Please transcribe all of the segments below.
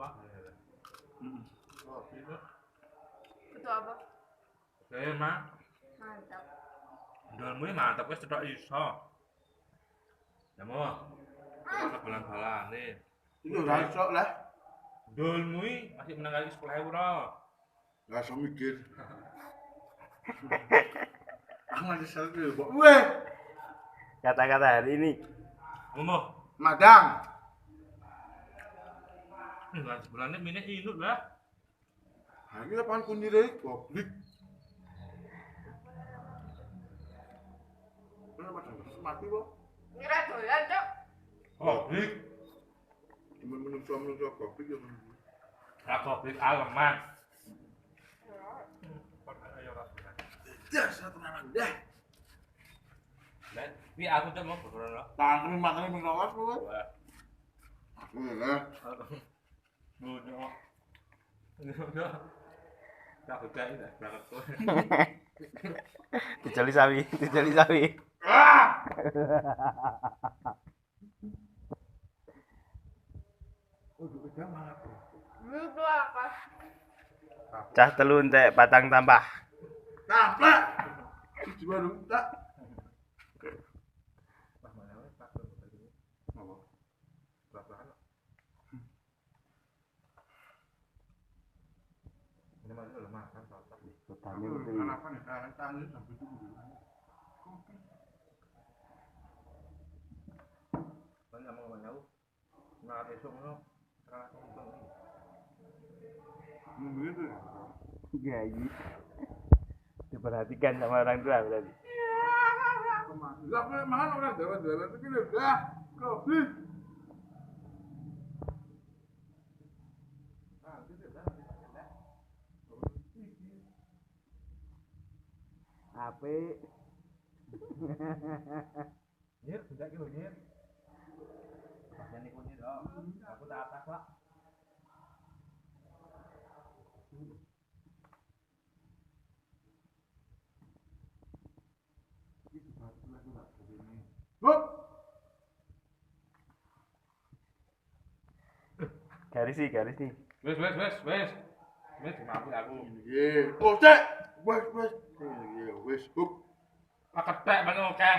Wah. Oh, itu. Itu apa? Oke, Mak. Mantap. Ndolmu mantap wis cetok iso. Ya mau. Cetok balan-balane. Iki ora iso lah. Ndolmu masih menang kali 10.000 ora. Enggak iso mikir. Aku masih seru kok. Weh, Kata-kata hari ini. Ngomong. Madang. Enggak sebulannya minyak inut lah. Ha iki apaan kunyire goblok. Kenapa mati kok? Ngira doyan, Cok. Oh, blik. Menungso goblok ya. Aku blik aleman. Ya, satu nang deh. Lah, pi aku cek mau berono. Tangan makan ping 12 kok. Wah. Aku lah. Bodoh. Tak udah ini berangkat tuh. Dijali sawi. Ah! Udah malah. Itu apa? Cah telu entek batang tambah. Taplak. Siji baru tak. Apa? Ini masih belum makan cocok. Utane Aku putih. kenapa nih tangan sampai itu. Kan ngomong sama aku. Nah, besok ngono. Sekarang ngomong. Begitu. Gaji. Diperhatikan sama orang tua berarti. Lah makan orang Jawa-Jawa itu kan udah goblok. Apik. Nyir, tidak gitu nyir. Jangan ikut nyir dong. Aku tak atas lah. Hop. Garis nih. Wes. Wes dimampu aku. Iya. Oh, cek. Wes. Iya, wes. Hop. Pak ketek mana oke?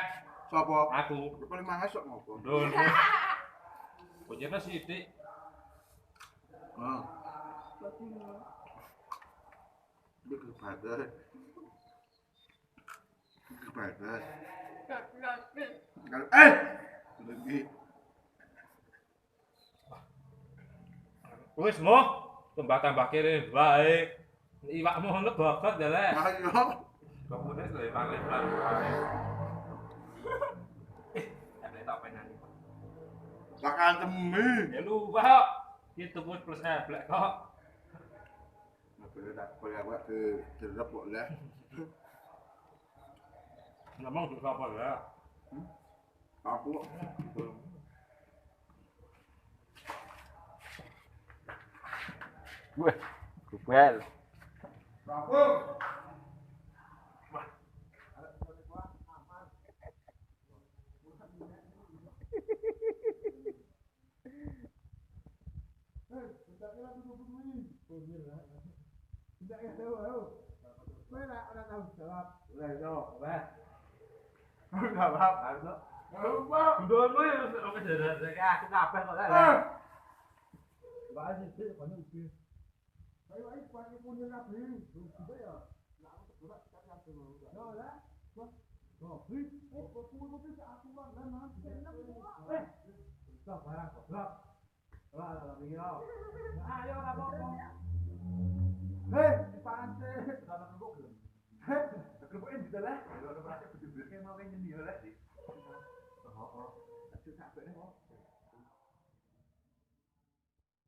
Sapa? Aku. Paling mangas kok ngopo? Dul. Kunyirnya sithik. Ah. Dia kebadas. Kebadas. Lagi. Wes mo. Tambah kiri baik. Iwakmu ngono bokot ya le. Ayo. Kemudian lebar-lebar baik. Ada tak pengen. Makan temi. Ya lupa kok. Itu pun plus black kok. Boleh tak boleh aku ke jerep kok lah. Ngomong untuk apa ya? Aku Wah, gubel. aku. Dulu ya oke dari aku kabeh kok lah. Mbak sih kok iki. Ayo pakai punya nabi. Sudah ya. Lah aku berat kan aku. No lah. Oh, aku aku kan Stop barang goblok. Wah, lah bingung. Ayo lah apa. Hei, pantai. Kalau nunggu belum. Kepoin gitu lah. Kalau berarti betul-betul mau nyendi lah.